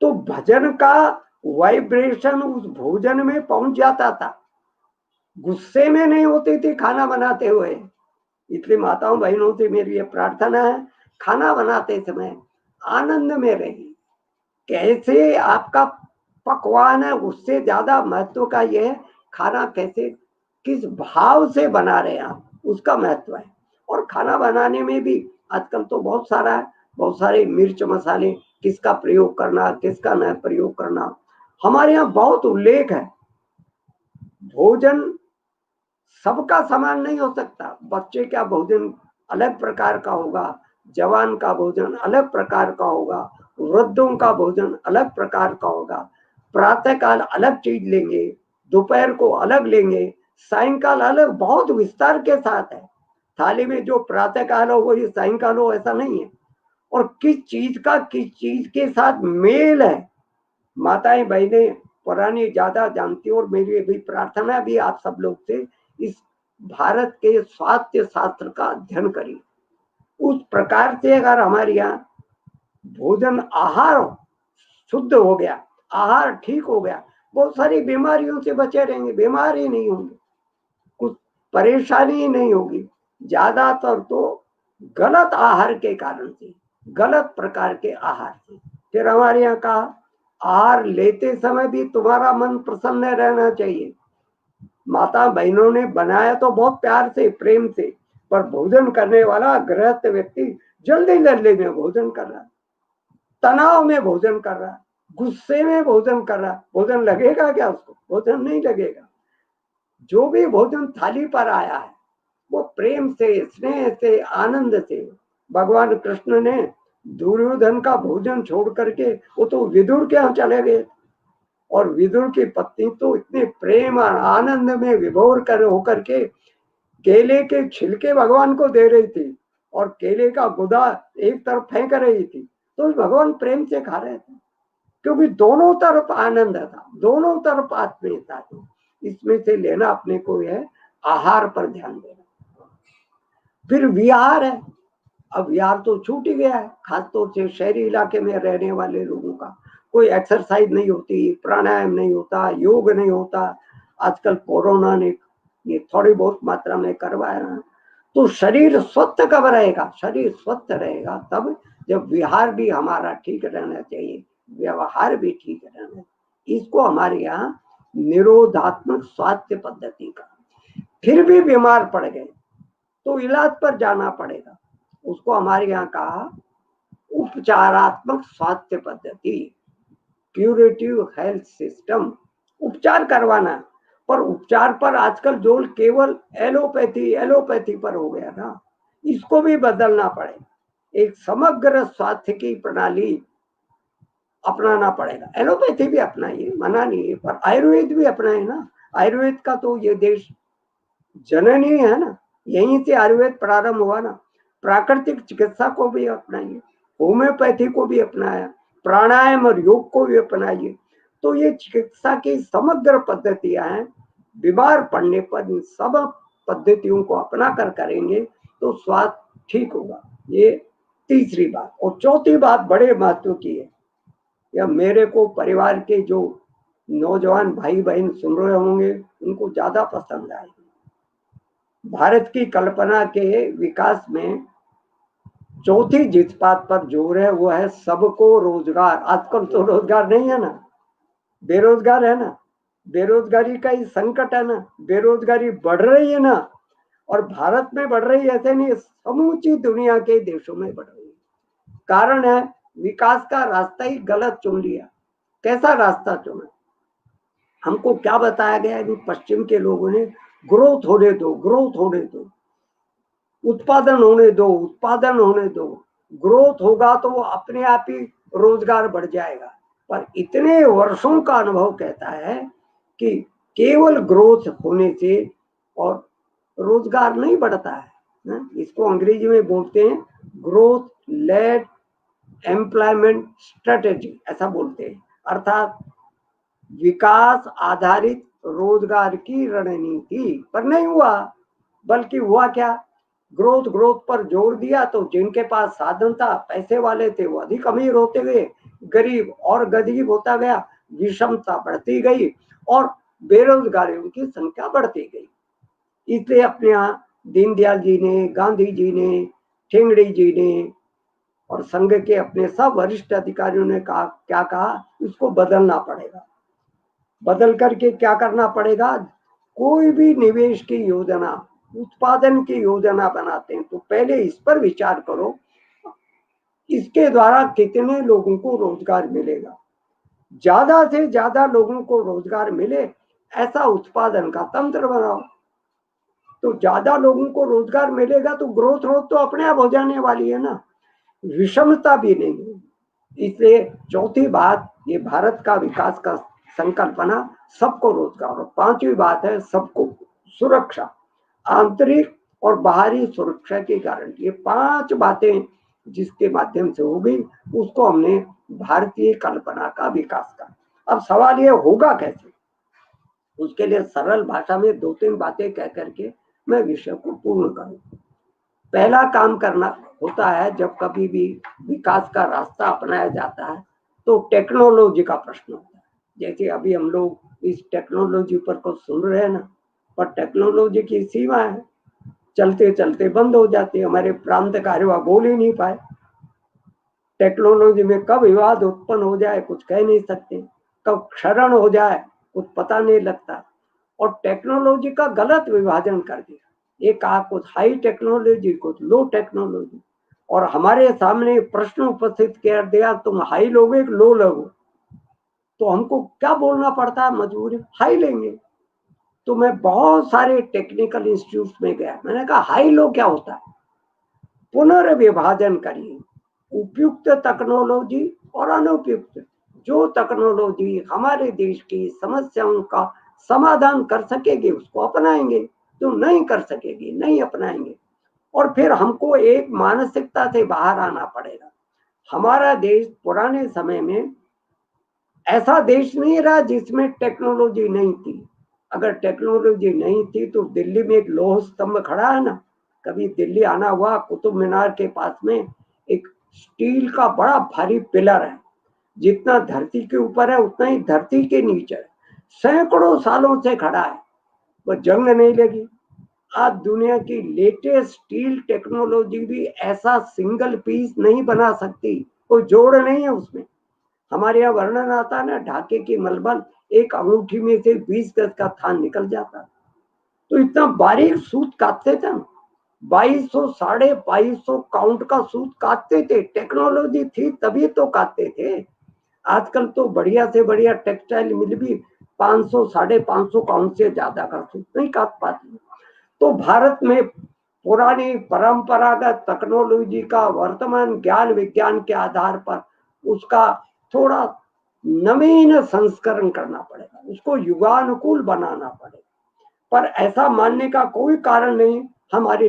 तो भजन का वाइब्रेशन उस भोजन में पहुंच जाता था, गुस्से में नहीं होती थी खाना बनाते हुए। इसलिए माताओं बहनों से मेरी ये प्रार्थना है, खाना बनाते समय आनंद में रहिए। कैसे आपका पकवान है उससे ज्यादा महत्व का यह है खाना कैसे, किस भाव से बना रहे हैं आप, उसका महत्व है। और खाना बनाने में भी आजकल तो बहुत सारा है, बहुत सारे मिर्च मसाले किसका प्रयोग करना, किसका न प्रयोग करना, हमारे यहाँ बहुत उल्लेख है। भोजन सबका समान नहीं हो सकता। बच्चे का भोजन अलग प्रकार का होगा, जवान का भोजन अलग प्रकार का होगा, वृद्धों का भोजन अलग प्रकार का होगा। प्रातः काल अलग चीज लेंगे, दोपहर को अलग लेंगे, सायंकाल अलग, बहुत विस्तार के साथ है। थाली में जो प्रातः काल हो वही सायंकाल हो, ऐसा नहीं है। और किस चीज का किस चीज के साथ मेल है, माताएं बहनें पुरानी ज्यादा जानती, और मेरी भी प्रार्थना भी आप सब लोग से, इस भारत के स्वास्थ्य शास्त्र का अध्ययन करिए। उस प्रकार से अगर हमारे यहाँ भोजन आहार शुद्ध हो गया, आहार ठीक हो गया, बहुत सारी बीमारियों से बचे रहेंगे, बीमार ही नहीं होंगे, कुछ परेशानी ही नहीं होगी। ज्यादातर तो गलत आहार के कारण से, गलत प्रकार के आहार से। फिर हमारे यहाँ कहा आहार लेते समय भी तुम्हारा मन प्रसन्न रहना चाहिए। माता बहनों ने बनाया तो बहुत प्यार से प्रेम से, पर भोजन करने वाला गृहस्थ व्यक्ति जल्दी जल्दी में भोजन कर रहा है, तनाव में भोजन कर रहा है, गुस्से में भोजन कर रहा है, भोजन लगेगा क्या उसको? भोजन नहीं लगेगा। जो भी भोजन थाली पर आया है वो प्रेम से, स्नेह से, आनंद से। भगवान कृष्ण ने दुर्योधन का भोजन छोड़ करके वो तो विदुर के यहाँ चले गए, और विदुर की पत्नी तो इतने प्रेम और आनंद में विभोर कर होकर के केले के छिलके भगवान को दे रही थी और केले का गुदा एक तरफ फेंक रही थी, तो भगवान प्रेम से खा रहे थे, क्योंकि दोनों तरफ आनंद था, दोनों तरफ आत्मीयता थी। इसमें से लेना अपने को है, आहार पर ध्यान देना। फिर विहार है। अब विहार तो छूट ही गया है, खासतौर से शहरी इलाके में रहने वाले लोगों का। कोई एक्सरसाइज नहीं होती, प्राणायाम नहीं होता, योग नहीं होता। आजकल कोरोना ने ये थोड़ी बहुत मात्रा में करवाया। तो शरीर स्वस्थ कब रहेगा? शरीर स्वस्थ रहेगा तब जब विहार भी हमारा ठीक रहना चाहिए, व्यवहार भी ठीक रहना। इसको हमारे यहाँ निरोधात्मक स्वास्थ्य पद्धति का। फिर भी बीमार पड़ गए तो इलाज पर जाना पड़ेगा, उसको हमारे यहाँ कहा उपचारात्मक स्वास्थ्य पद्धति, क्यूरेटिव हेल्थ सिस्टम। उपचार करवाना, पर उपचार पर आजकल जोर केवल एलोपैथी पर हो गया ना, इसको भी बदलना पड़ेगा। एक समग्र स्वास्थ्य की प्रणाली अपनाना पड़ेगा। एलोपैथी भी अपनाइए, मना नहीं है, पर आयुर्वेद भी अपनाए ना। आयुर्वेद का तो ये देश जननी है ना, यहीं से आयुर्वेद प्रारंभ हुआ ना। प्राकृतिक चिकित्सा को भी अपनाइए, होम्योपैथी को भी अपनाया, प्राणायाम और योग को भी अपनाइए। तो ये चिकित्सा की समग्र पद्धतियां हैं। बीमार पड़ने पर इन सब पद्धतियों को अपना कर करेंगे तो स्वास्थ्य ठीक होगा। ये तीसरी बात। और चौथी बात बड़े महत्व की है, या मेरे को परिवार के जो नौजवान भाई बहन सुन रहे होंगे उनको ज्यादा पसंद आएगी। भारत की कल्पना के विकास में चौथी जिस बात पर जोर है वो है सबको रोजगार। आजकल तो रोजगार नहीं है ना, बेरोजगार है ना, बेरोजगारी का ही संकट है ना, बेरोजगारी बढ़ रही है ना। और भारत में बढ़ रही है ऐसे नहीं, समूची दुनिया के देशों में बढ़ रही है। कारण है विकास का रास्ता ही गलत चुन लिया। कैसा रास्ता चुना? हमको क्या बताया गया है पश्चिम के लोगों ने? ग्रोथ होने दो, ग्रोथ होने दो, उत्पादन होने दो, उत्पादन होने दो। ग्रोथ होगा तो वो अपने आप ही रोजगार बढ़ जाएगा। पर इतने वर्षों का अनुभव कहता है कि केवल ग्रोथ होने से और रोजगार नहीं बढ़ता है। इसको अंग्रेजी में बोलते हैं ग्रोथ लेड एम्प्लॉयमेंट स्ट्रेटेजी, ऐसा बोलते हैं। अर्थात विकास आधारित रोजगार की रणनीति पर नहीं हुआ, बल्कि हुआ क्या? ग्रोथ ग्रोथ पर जोर दिया तो जिनके पास साधन था, पैसे वाले थे, वो अधिक अमीर होते गए, गरीब और गरीब होता गया, विषमता बढ़ती गई और बेरोजगारियों की संख्या बढ़ती गई। इसलिए अपने यहाँ दीनदयाल जी ने, गांधी जी ने, ठेंगड़ी जी ने और संघ के अपने सब वरिष्ठ अधिकारियों ने कहा, क्या कहा? इसको बदलना पड़ेगा। बदल करके क्या करना पड़ेगा? कोई भी निवेश की योजना, उत्पादन की योजना बनाते हैं तो पहले इस पर विचार करो, इसके द्वारा कितने लोगों को रोजगार मिलेगा। ज्यादा से ज्यादा लोगों को रोजगार मिले ऐसा उत्पादन का तंत्र बनाओ। तो ज्यादा लोगों को रोजगार मिलेगा तो ग्रोथ रोथ तो अपने आप हो जाने वाली है ना, विषमता भी नहीं है। इसलिए चौथी बात ये भारत का विकास का संकल्पना सबको रोजगार। और पांचवी बात है सबको सुरक्षा, आंतरिक और बाहरी सुरक्षा की गारंटी। ये पांच बातें जिसके माध्यम से होगी उसको हमने भारतीय कल्पना का विकास का। अब सवाल ये होगा कैसे? उसके लिए सरल भाषा में दो तीन बातें कह करके मैं विषय को पूर्ण करूं। पहला काम करना होता है जब कभी भी विकास का रास्ता अपनाया जाता है तो टेक्नोलॉजी का प्रश्न होता है। जैसे अभी हम लोग इस टेक्नोलॉजी पर को सुन रहे हैं ना, पर टेक्नोलॉजी की सीमा है, चलते चलते बंद हो जाती है। हमारे प्रांत कार्य वह बोल ही नहीं पाए। टेक्नोलॉजी में कब विवाद उत्पन्न हो जाए कुछ कह नहीं सकते, कब क्षरण हो जाए कुछ पता नहीं लगता। और टेक्नोलॉजी का गलत विभाजन कर दिया, ये कहा कुछ हाई टेक्नोलॉजी कुछ लो टेक्नोलॉजी। और हमारे सामने प्रश्न उपस्थित कर दिया, तुम हाई लोगे कि लो लोगे, तो हमको क्या बोलना पड़ता है, मजबूरी हाई लेंगे। तो मैं बहुत सारे टेक्निकल इंस्टीट्यूट में गया, मैंने कहा हाई लो क्या होता है, पुनर्विभाजन करिए, उपयुक्त टेक्नोलॉजी और अनुपयुक्त। जो टेक्नोलॉजी हमारे देश की समस्याओं का समाधान कर सकेगी उसको अपनाएंगे, जो नहीं कर सकेगी नहीं अपनाएंगे। और फिर हमको एक मानसिकता से बाहर आना पड़ेगा। हमारा देश पुराने समय में ऐसा देश नहीं रहा जिसमें टेक्नोलॉजी नहीं थी। अगर टेक्नोलॉजी नहीं थी तो दिल्ली में एक लौह स्तंभ खड़ा है ना, कभी दिल्ली आना हुआ, कुतुब मीनार के पास में एक स्टील का बड़ा भारी पिलर है, जितना धरती के ऊपर है उतना ही धरती के नीचे है, सैकड़ों सालों से खड़ा है, वो जंग नहीं लगी। आज दुनिया की लेटेस्ट स्टील टेक्नोलॉजी भी ऐसा सिंगल पीस नहीं बना सकती, कोई जोड़ नहीं है उसमें। हमारे यहाँ वर्णन आता है ना, ढाके की मलबल एक अंगूठी में से 20 गज का थान निकल जाता। तो इतना बारीक सूत काटते थे, 2200 2250 काउंट का सूत काटते थे। टेक्नोलॉजी थी तभी तो काटते थे। आजकल तो बढ़िया से बढ़िया टेक्सटाइल मिल भी 500 550 काउंट से ज्यादा का सूत नहीं काट पाती। तो भारत में पुरानी परंपरागत टेक्नोलॉजी का वर्तमान ज्ञान विज्ञान के आधार पर उसका थोड़ा नवीन संस्करण करना पड़ेगा, उसको युगानुकूल बनाना पड़ेगा। पर ऐसा मानने का कोई कारण नहीं। हमारी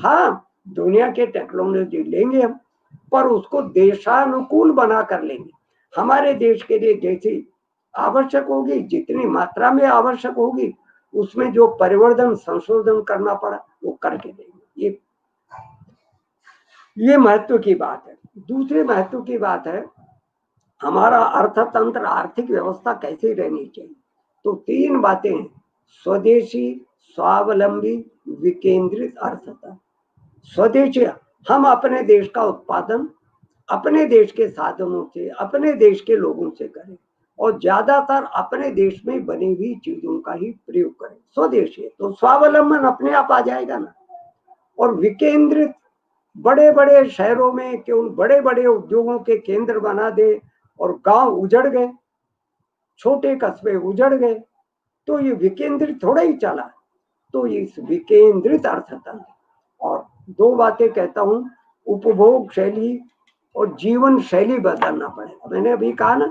हाँ, दुनिया के टेक्नोलॉजी लेंगे हम, पर उसको देशानुकूल बना कर लेंगे। हमारे देश के लिए जैसी आवश्यक होगी, जितनी मात्रा में आवश्यक होगी, उसमें जो परिवर्तन संशोधन करना पड़ा वो करके देंगे। ये महत्व की बात है। दूसरे महत्व की बात है, हमारा अर्थतंत्र आर्थिक व्यवस्था कैसी रहनी चाहिए। तो 3 बातें हैं, स्वदेशी, स्वावलंबी, विकेंद्रित अर्थतंत्र। स्वदेशी, हम अपने देश का उत्पादन अपने देश के साधनों से अपने देश के लोगों से करें और ज्यादातर अपने देश में बनी हुई चीजों का ही प्रयोग करें। स्वदेशी तो स्वावलंबन अपने आप आ जाएगा ना। और विकेंद्रित, बड़े बड़े शहरों में केवल बड़े बड़े उद्योगों के केंद्र बना दे और गांव उजड़ गए, छोटे कस्बे उजड़ गए, तो ये विकेंद्रित थोड़ा ही चला। तो इस विकेंद्रित अर्थतंत्र, और 2 बातें कहता हूं, उपभोग शैली और जीवन शैली बदलना पड़ेगा। मैंने अभी कहा ना,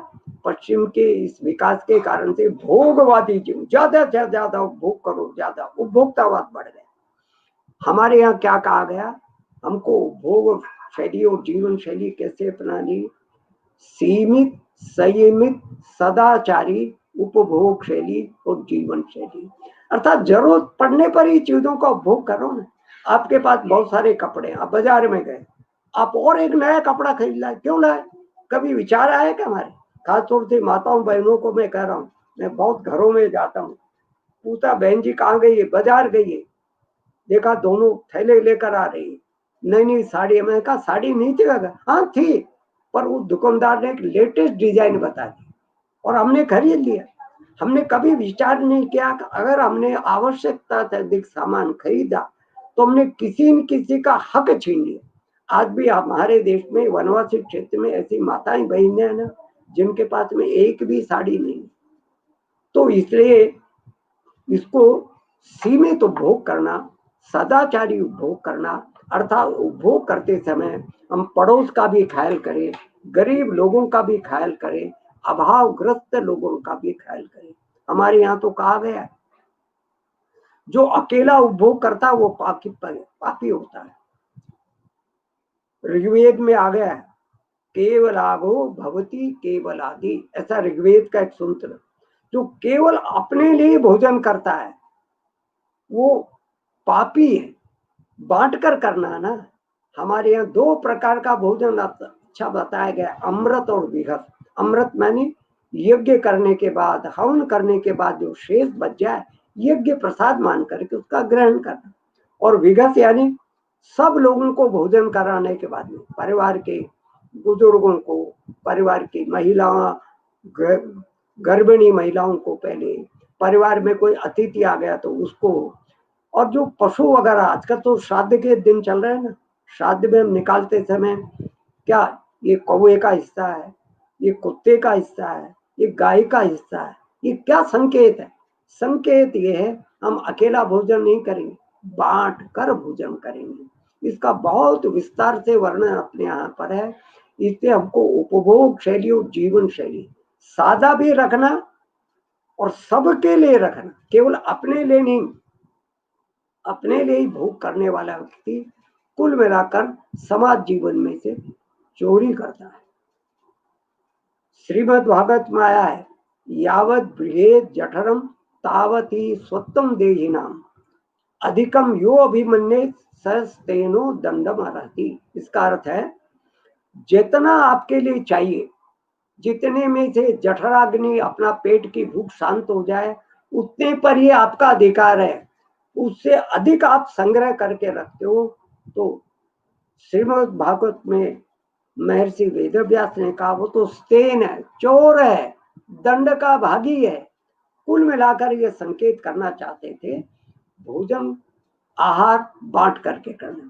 पश्चिम के इस विकास के कारण से भोगवादी जीवन, ज्यादा से ज्यादा उपभोग करो, ज्यादा उपभोक्तावाद बढ़ गया। हमारे यहाँ क्या कहा गया, हमको उपभोग शैली और जीवन शैली कैसे अपनानी, सीमित, संयमित, सदाचारी उपभोग शैली और जीवन शैली। अर्थात जरूरत पड़ने पर ही चीजों का उपभोग करो ना। आपके पास बहुत सारे कपड़े, आप बाजार में गए, आप और एक नया कपड़ा खरीद लाए, क्यों लाए, कभी विचार आया क्या हमारे? खासतौर से माताओं बहनों को मैं कह रहा हूँ, मैं बहुत घरों में जाता हूँ, पूछा बहन जी कहाँ गई है, बाजार गई है, देखा दोनों थैले लेकर आ रही है, नई नई साड़ी। मैंने कहा साड़ी नहीं थी, हाँ थी, पर वो दुकानदार ने एक लेटेस्ट डिजाइन बता दी और हमने खरीद लिया। हमने कभी विचार नहीं किया कि अगर हमने आवश्यकता से अधिक सामान खरीदा तो हमने किसी न किसी का हक छीन लिया। आज भी हमारे देश में वनवासी क्षेत्र में ऐसी माताएं बहनें हैं ना, जिनके पास में एक भी साड़ी नहीं। तो इसलिए इसको सीमित उपभोग करना, सदाचारी उपभोग करना, अर्थात उपभोग करते समय हम पड़ोस का भी ख्याल करें, गरीब लोगों का भी ख्याल करें, अभावग्रस्त लोगों का भी ख्याल करें। हमारे यहाँ तो कहा गया है, जो अकेला उपभोग करता है वो पापी होता है। ऋग्वेद में आ गया है, केवलागो भवती केवलादि, ऐसा ऋग्वेद का एक सूत्र। जो केवल अपने लिए भोजन करता है वो पापी है, बांट कर करना ना। हमारे यहाँ 2 प्रकार का भोजन अच्छा बताया गया, अमृत और विघत। अमृत मानी यज्ञ करने के बाद, हवन करने के बाद जो शेष बच जाए, यज्ञ प्रसाद मान करके उसका ग्रहण करना। और विघत यानी सब लोगों को भोजन कराने के बाद में, परिवार के बुजुर्गों को, परिवार की महिलाओं, गर्भिणी महिलाओं को पहले, परिवार में कोई अतिथि आ गया तो उसको, और जो पशु वगैरह, आजकल तो श्राद्ध के दिन चल रहे हैं ना, श्राद्ध में हम निकालते समय क्या ये कौवे का हिस्सा है, ये कुत्ते का हिस्सा है, ये गाय का हिस्सा है, ये क्या संकेत है? संकेत ये है हम अकेला भोजन नहीं करेंगे, बांट कर भोजन करेंगे। इसका बहुत विस्तार से वर्णन अपने यहाँ पर है। इससे हमको उपभोग शैली और जीवन शैली सादा भी रखना और सबके लिए रखना, केवल अपने लिए नहीं। अपने लिए ही भोग करने वाला व्यक्ति कुल मिलाकर समाज जीवन में से चोरी करता है। श्रीमद् भागवत में आया है, यावत बृहेत जठरम तावत ही स्वत्तम देहिनाम अधिकम यो अभिमन्ये सस्तेनो दंडम अर्हति। इसका अर्थ है जितना आपके लिए चाहिए, जितने में से जठराग्नि अपना पेट की भूख शांत हो जाए उतने पर ही आपका अधिकार है। उससे अधिक आप संग्रह करके रखते हो तो श्रीमद् भागवत में महर्षि वेदव्यास ने कहा वो तो स्तेन है, चोर है, दंड का भागी है। कुल मिलाकर ये संकेत करना चाहते थे भोजन आहार बांट करके करना।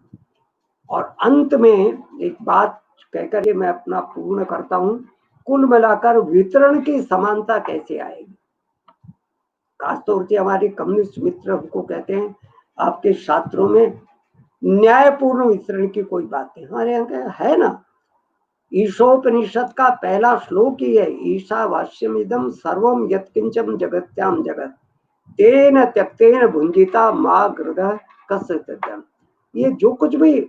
और अंत में एक बात कहकर के मैं अपना पूर्ण करता हूं, कुल मिलाकर वितरण की समानता कैसे आएगी। खासतौर से हमारे कम्युनिस्ट मित्र हमको कहते हैं आपके शास्त्रों में न्यायपूर्ण वितरण की कोई बात नहीं। हमारे यहाँ है ना, ईशोपनिषद का पहला श्लोक ही है, ईशावास्यमिदं सर्वम यत्किंचन जगत्याम जगत तेन त्यक्तेन भुंजिता मा गृह कस्य। ये जो कुछ भी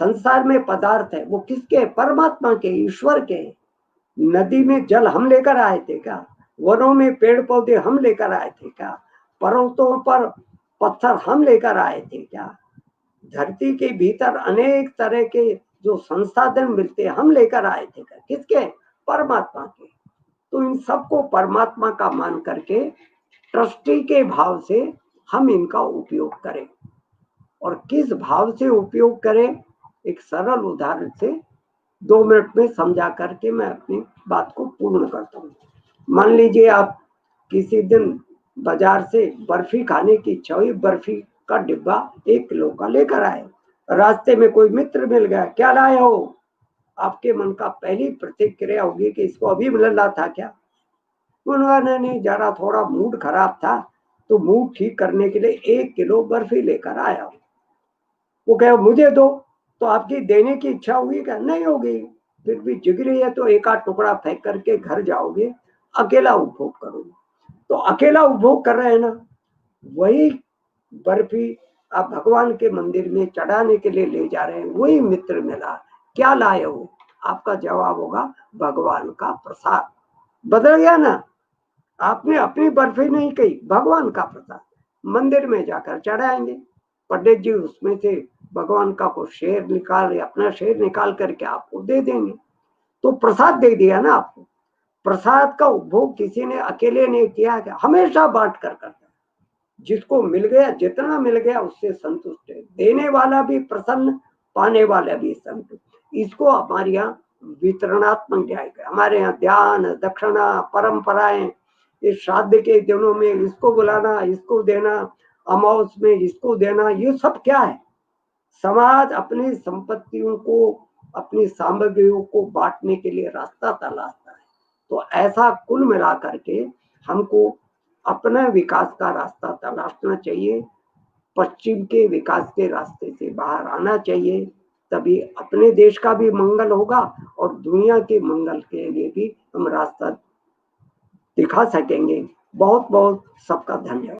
संसार में पदार्थ है वो किसके? परमात्मा के, ईश्वर के। नदी में जल हम लेकर आए थे क्या? वनों में पेड़ पौधे हम लेकर आए थे क्या? पर्वतों पर पत्थर हम लेकर आए थे क्या? धरती के भीतर अनेक तरह के जो संसाधन मिलते हम लेकर आए थे क्या? किसके? परमात्मा के। तो इन सबको परमात्मा का मान करके ट्रस्टी के भाव से हम इनका उपयोग करें। और किस भाव से उपयोग करें, एक सरल उदाहरण से 2 मिनट में समझा करके मैं अपनी बात को पूर्ण करता हूँ। मान लीजिए आप किसी दिन बाजार से बर्फी खाने की इच्छा हुई, बर्फी का डिब्बा 1 किलो का लेकर आए। रास्ते में कोई मित्र मिल गया, क्या लाए हो? आपके मन का पहली प्रतिक्रिया होगी कि इसको अभी मिलना था क्या? उन्होंने नहीं, जरा थोड़ा मूड खराब था तो मूड ठीक करने के लिए 1 किलो बर्फी लेकर आया। वो कहे मुझे दो, तो आपकी देने की इच्छा होगी क्या? नहीं होगी। फिर भी जिगरी है तो एक आध टुकड़ा फेंक करके घर जाओगे, अकेला उपभोग करोगे। तो अकेला उपभोग कर रहे हैं ना, वही बर्फी आप भगवान के मंदिर में चढ़ाने के लिए ले जा रहे हैं, वही मित्र मिला, क्या लाए हो? आपका जवाब होगा भगवान का प्रसाद। बदल गया ना, आपने अपनी बर्फी नहीं कही, भगवान का प्रसाद मंदिर में जाकर चढ़ाएंगे। पंडित जी उसमें से भगवान का को शेर निकाल, अपना शेर निकाल करके आपको दे देंगे, तो प्रसाद दे दिया ना आपको। प्रसाद का उपभोग किसी ने अकेले नहीं किया है, हमेशा बांट कर करता है। जिसको मिल गया, जितना मिल गया उससे संतुष्ट है, देने वाला भी प्रसन्न, पाने वाला भी संतुष्ट। इसको हमारे यहाँ वितरणात्मक न्याय है। हमारे यहाँ ध्यान, दक्षिणा, परंपराएं, इस श्राद्ध के दिनों में इसको बुलाना, इसको देना, अमावस में इसको देना, ये सब क्या है? समाज अपनी संपत्तियों को, अपनी सामग्रियों को बांटने के लिए रास्ता तलाशता है। तो ऐसा कुल मिला करके हमको अपना विकास का रास्ता तलाशना चाहिए, पश्चिम के विकास के रास्ते से बाहर आना चाहिए। तभी अपने देश का भी मंगल होगा और दुनिया के मंगल के लिए भी हम रास्ता दिखा सकेंगे। बहुत बहुत सबका धन्यवाद।